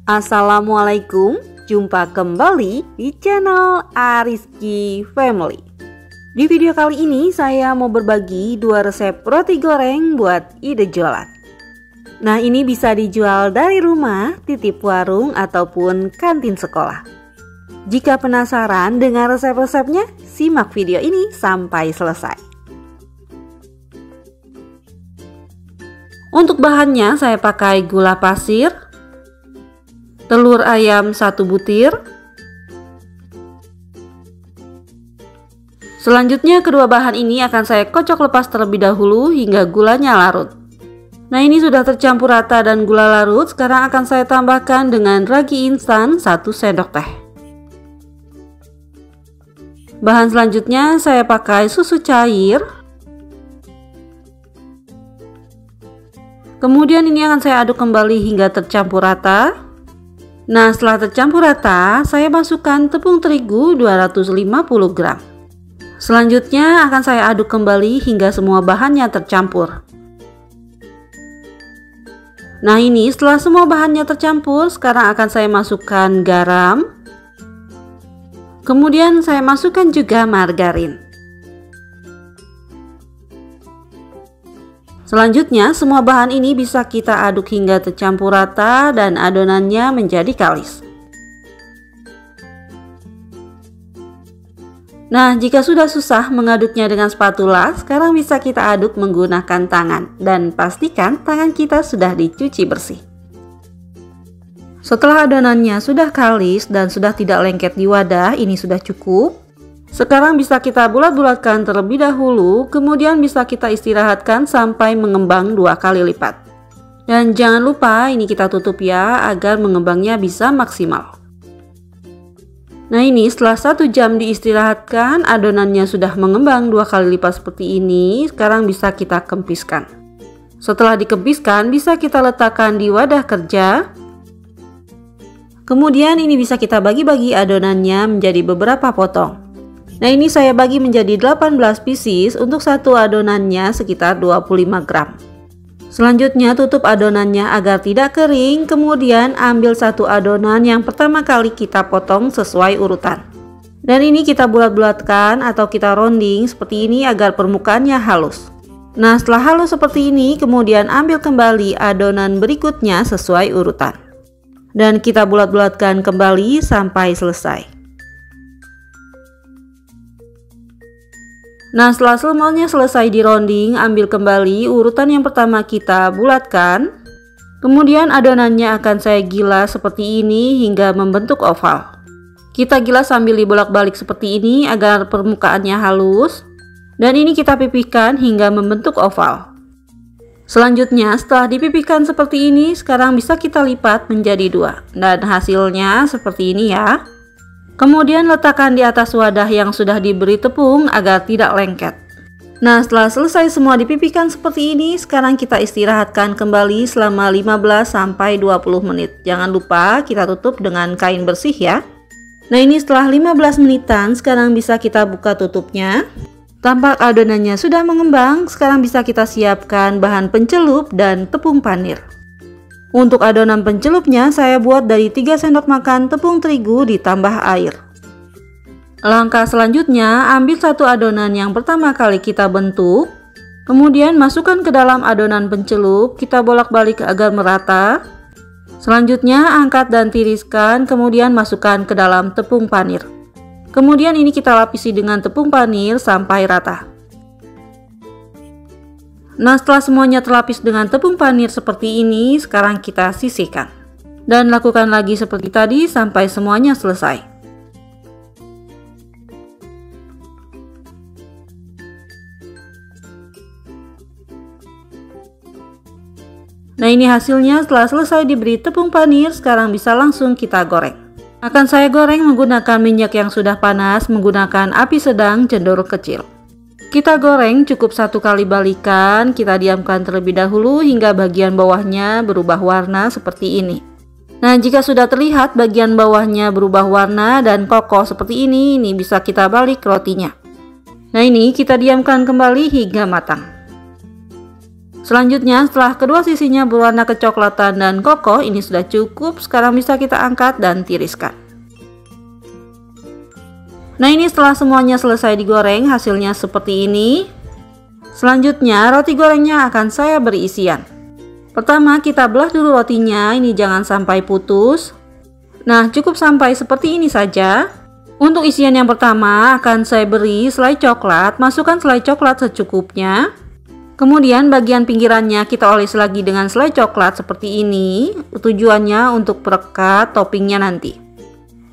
Assalamualaikum, jumpa kembali di channel Ariski Family. Di video kali ini saya mau berbagi 2 resep roti goreng buat ide jualan. Nah, ini bisa dijual dari rumah, titip warung, ataupun kantin sekolah. Jika penasaran dengan resep-resepnya, simak video ini sampai selesai. Untuk bahannya saya pakai gula pasir, telur ayam 1 butir. Selanjutnya kedua bahan ini akan saya kocok lepas terlebih dahulu hingga gulanya larut. Nah, ini sudah tercampur rata dan gula larut. Sekarang akan saya tambahkan dengan ragi instan 1 sendok teh. Bahan selanjutnya saya pakai susu cair. Kemudian ini akan saya aduk kembali hingga tercampur rata. Nah, setelah tercampur rata, saya masukkan tepung terigu 250 gram. Selanjutnya akan saya aduk kembali hingga semua bahannya tercampur. Nah, ini setelah semua bahannya tercampur, sekarang akan saya masukkan garam. Kemudian saya masukkan juga margarin. Selanjutnya, semua bahan ini bisa kita aduk hingga tercampur rata dan adonannya menjadi kalis. Nah, jika sudah susah mengaduknya dengan spatula, sekarang bisa kita aduk menggunakan tangan dan pastikan tangan kita sudah dicuci bersih. Setelah adonannya sudah kalis dan sudah tidak lengket di wadah, ini sudah cukup. Sekarang bisa kita bulat-bulatkan terlebih dahulu, kemudian bisa kita istirahatkan sampai mengembang 2 kali lipat. Dan jangan lupa ini kita tutup ya, agar mengembangnya bisa maksimal. Nah, ini setelah 1 jam diistirahatkan, adonannya sudah mengembang 2 kali lipat seperti ini. Sekarang bisa kita kempiskan. Setelah dikempiskan, bisa kita letakkan di wadah kerja. Kemudian ini bisa kita bagi-bagi adonannya menjadi beberapa potong. Nah, ini saya bagi menjadi 18 pieces, untuk satu adonannya sekitar 25 gram. Selanjutnya tutup adonannya agar tidak kering, kemudian ambil satu adonan yang pertama kali kita potong sesuai urutan. Dan ini kita bulat-bulatkan atau kita rounding seperti ini agar permukaannya halus. Nah, setelah halus seperti ini, kemudian ambil kembali adonan berikutnya sesuai urutan. Dan kita bulat-bulatkan kembali sampai selesai. Nah, setelah semuanya selesai di rounding, ambil kembali urutan yang pertama kita bulatkan. Kemudian adonannya akan saya gilas seperti ini hingga membentuk oval. Kita gilas sambil dibolak-balik seperti ini agar permukaannya halus. Dan ini kita pipihkan hingga membentuk oval. Selanjutnya, setelah dipipihkan seperti ini, sekarang bisa kita lipat menjadi 2. Dan hasilnya seperti ini ya. Kemudian letakkan di atas wadah yang sudah diberi tepung agar tidak lengket. Nah, setelah selesai semua dipipihkan seperti ini, sekarang kita istirahatkan kembali selama 15-20 menit. Jangan lupa kita tutup dengan kain bersih ya. Nah, ini setelah 15 menitan, sekarang bisa kita buka tutupnya. Tampak adonannya sudah mengembang, sekarang bisa kita siapkan bahan pencelup dan tepung panir. Untuk adonan pencelupnya saya buat dari 3 sendok makan tepung terigu ditambah air. Langkah selanjutnya, ambil satu adonan yang pertama kali kita bentuk. Kemudian masukkan ke dalam adonan pencelup, kita bolak-balik agar merata. Selanjutnya angkat dan tiriskan, kemudian masukkan ke dalam tepung panir. Kemudian ini kita lapisi dengan tepung panir sampai rata. Nah, setelah semuanya terlapis dengan tepung panir seperti ini, sekarang kita sisihkan. Dan lakukan lagi seperti tadi sampai semuanya selesai. Nah, ini hasilnya setelah selesai diberi tepung panir, sekarang bisa langsung kita goreng. Akan saya goreng menggunakan minyak yang sudah panas, menggunakan api sedang cenderung kecil. Kita goreng cukup 1 kali balikan, kita diamkan terlebih dahulu hingga bagian bawahnya berubah warna seperti ini. Nah, jika sudah terlihat bagian bawahnya berubah warna dan kokoh seperti ini bisa kita balik rotinya. Nah, ini kita diamkan kembali hingga matang. Selanjutnya, setelah kedua sisinya berwarna kecoklatan dan kokoh, ini sudah cukup. Sekarang bisa kita angkat dan tiriskan. Nah, ini setelah semuanya selesai digoreng, hasilnya seperti ini. Selanjutnya, roti gorengnya akan saya beri isian. Pertama, kita belah dulu rotinya, ini jangan sampai putus. Nah, cukup sampai seperti ini saja. Untuk isian yang pertama akan saya beri selai coklat. Masukkan selai coklat secukupnya. Kemudian bagian pinggirannya kita oles lagi dengan selai coklat seperti ini. Tujuannya untuk perekat toppingnya nanti.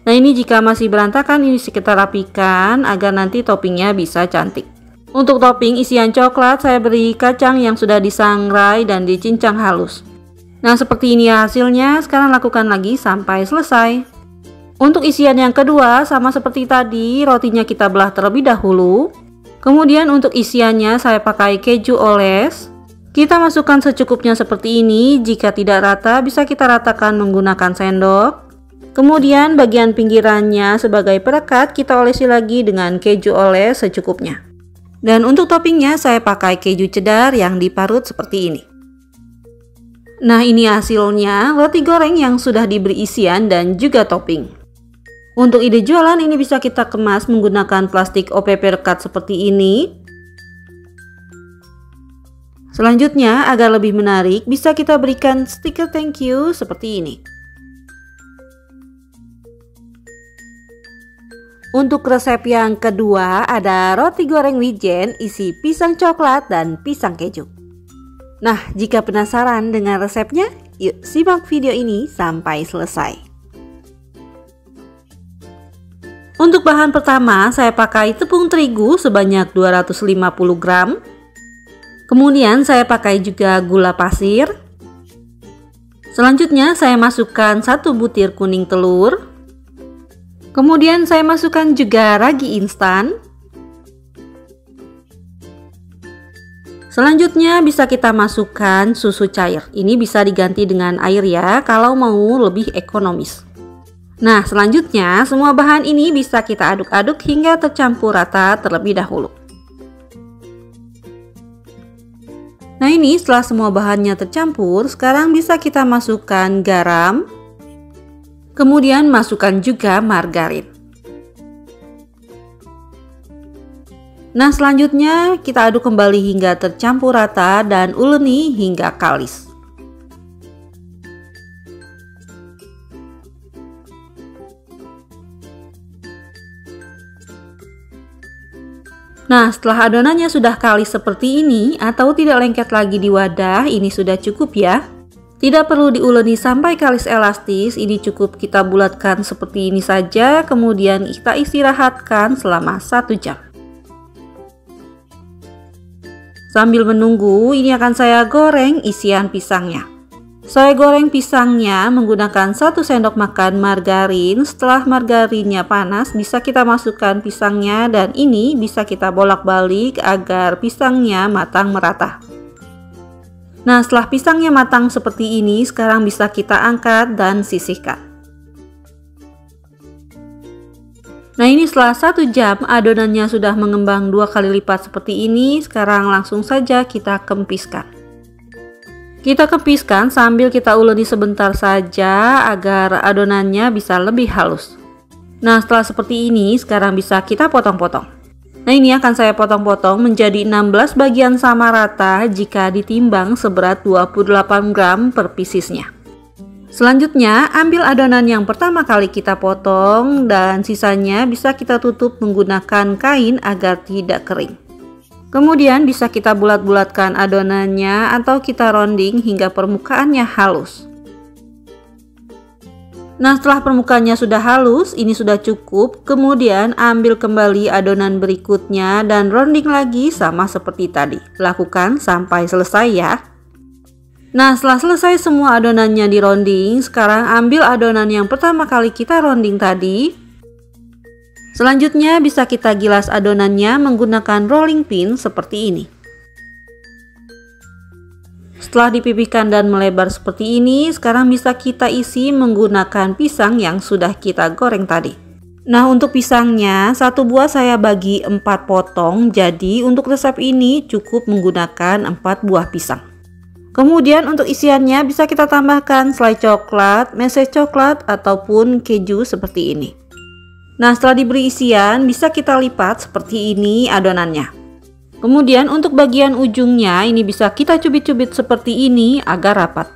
Nah, ini jika masih berantakan, ini kita rapikan agar nanti toppingnya bisa cantik. Untuk topping isian coklat saya beri kacang yang sudah disangrai dan dicincang halus. Nah, seperti ini hasilnya. Sekarang lakukan lagi sampai selesai. Untuk isian yang kedua sama seperti tadi, rotinya kita belah terlebih dahulu. Kemudian untuk isiannya saya pakai keju oles. Kita masukkan secukupnya seperti ini. Jika tidak rata bisa kita ratakan menggunakan sendok. Kemudian bagian pinggirannya sebagai perekat kita olesi lagi dengan keju oles secukupnya. Dan untuk toppingnya saya pakai keju cheddar yang diparut seperti ini. Nah, ini hasilnya roti goreng yang sudah diberi isian dan juga topping. Untuk ide jualan ini bisa kita kemas menggunakan plastik OPP rekat seperti ini. Selanjutnya, agar lebih menarik bisa kita berikan stiker thank you seperti ini. Untuk resep yang kedua ada roti goreng wijen isi pisang coklat dan pisang keju. Nah, jika penasaran dengan resepnya, yuk simak video ini sampai selesai. Untuk bahan pertama saya pakai tepung terigu sebanyak 250 gram. Kemudian saya pakai juga gula pasir. Selanjutnya saya masukkan 1 butir kuning telur. Kemudian saya masukkan juga ragi instan. Selanjutnya bisa kita masukkan susu cair. Ini bisa diganti dengan air ya kalau mau lebih ekonomis. Nah, selanjutnya semua bahan ini bisa kita aduk-aduk hingga tercampur rata terlebih dahulu. Nah, ini setelah semua bahannya tercampur, sekarang bisa kita masukkan garam. Kemudian masukkan juga margarin. Nah, selanjutnya kita aduk kembali hingga tercampur rata dan uleni hingga kalis. Nah, setelah adonannya sudah kalis seperti ini atau tidak lengket lagi di wadah, ini sudah cukup ya. Tidak perlu diuleni sampai kalis elastis, ini cukup kita bulatkan seperti ini saja, kemudian kita istirahatkan selama 1 jam. Sambil menunggu, ini akan saya goreng isian pisangnya. Saya goreng pisangnya menggunakan 1 sendok makan margarin. Setelah margarinnya panas, bisa kita masukkan pisangnya dan ini bisa kita bolak-balik agar pisangnya matang merata. Nah, setelah pisangnya matang seperti ini, sekarang bisa kita angkat dan sisihkan. Nah, ini setelah 1 jam adonannya sudah mengembang 2 kali lipat seperti ini. Sekarang langsung saja kita kempiskan. Kita kempiskan sambil kita uleni sebentar saja agar adonannya bisa lebih halus. Nah, setelah seperti ini sekarang bisa kita potong-potong. Nah, ini akan saya potong-potong menjadi 16 bagian sama rata jika ditimbang seberat 28 gram per piecesnya. Selanjutnya ambil adonan yang pertama kali kita potong dan sisanya bisa kita tutup menggunakan kain agar tidak kering. Kemudian bisa kita bulat-bulatkan adonannya atau kita rounding hingga permukaannya halus. Nah, setelah permukaannya sudah halus, ini sudah cukup. Kemudian ambil kembali adonan berikutnya dan rounding lagi sama seperti tadi. Lakukan sampai selesai ya. Nah, setelah selesai semua adonannya di rounding, sekarang ambil adonan yang pertama kali kita rounding tadi. Selanjutnya bisa kita gilas adonannya menggunakan rolling pin seperti ini. Setelah dipipihkan dan melebar seperti ini, sekarang bisa kita isi menggunakan pisang yang sudah kita goreng tadi. Nah, untuk pisangnya 1 buah saya bagi 4 potong, jadi untuk resep ini cukup menggunakan 4 buah pisang. Kemudian untuk isiannya bisa kita tambahkan selai coklat, meses coklat, ataupun keju seperti ini. Nah, setelah diberi isian bisa kita lipat seperti ini adonannya. Kemudian untuk bagian ujungnya ini bisa kita cubit-cubit seperti ini agar rapat.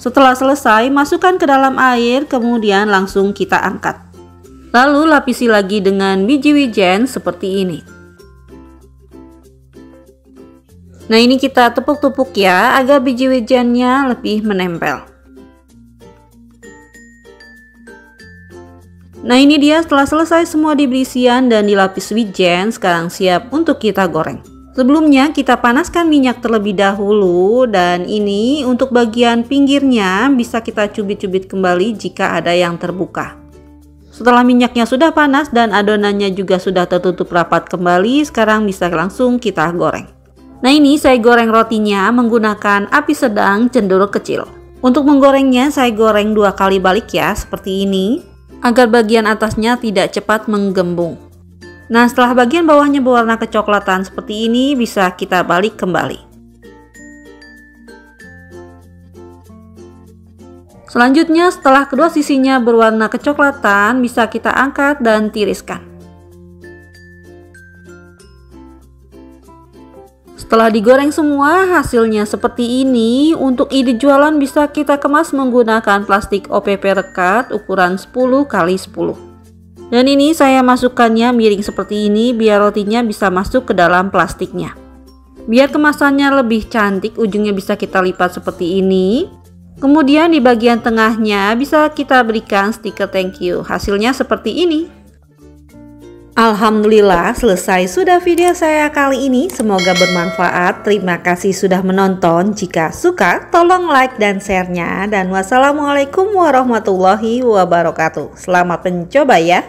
Setelah selesai, masukkan ke dalam air, kemudian langsung kita angkat. Lalu lapisi lagi dengan biji wijen seperti ini. Nah, ini kita tepuk-tepuk ya, agar biji wijennya lebih menempel. Nah, ini dia setelah selesai semua diberi isian dan dilapis wijen, sekarang siap untuk kita goreng. Sebelumnya kita panaskan minyak terlebih dahulu, dan ini untuk bagian pinggirnya bisa kita cubit-cubit kembali jika ada yang terbuka. Setelah minyaknya sudah panas dan adonannya juga sudah tertutup rapat kembali, sekarang bisa langsung kita goreng. Nah, ini saya goreng rotinya menggunakan api sedang cenderung kecil. Untuk menggorengnya saya goreng 2 kali balik ya, seperti ini, agar bagian atasnya tidak cepat menggembung. Nah, setelah bagian bawahnya berwarna kecoklatan seperti ini, bisa kita balik kembali. Selanjutnya, setelah kedua sisinya berwarna kecoklatan, bisa kita angkat dan tiriskan. Setelah digoreng semua, hasilnya seperti ini. Untuk ide jualan bisa kita kemas menggunakan plastik OPP rekat ukuran 10 x 10. Dan ini saya masukkannya miring seperti ini biar rotinya bisa masuk ke dalam plastiknya. Biar kemasannya lebih cantik, ujungnya bisa kita lipat seperti ini. Kemudian di bagian tengahnya bisa kita berikan stiker thank you. Hasilnya seperti ini. Alhamdulillah, selesai sudah video saya kali ini. Semoga bermanfaat. Terima kasih sudah menonton. Jika suka, tolong like dan share-nya. Dan wassalamualaikum warahmatullahi wabarakatuh. Selamat mencoba ya.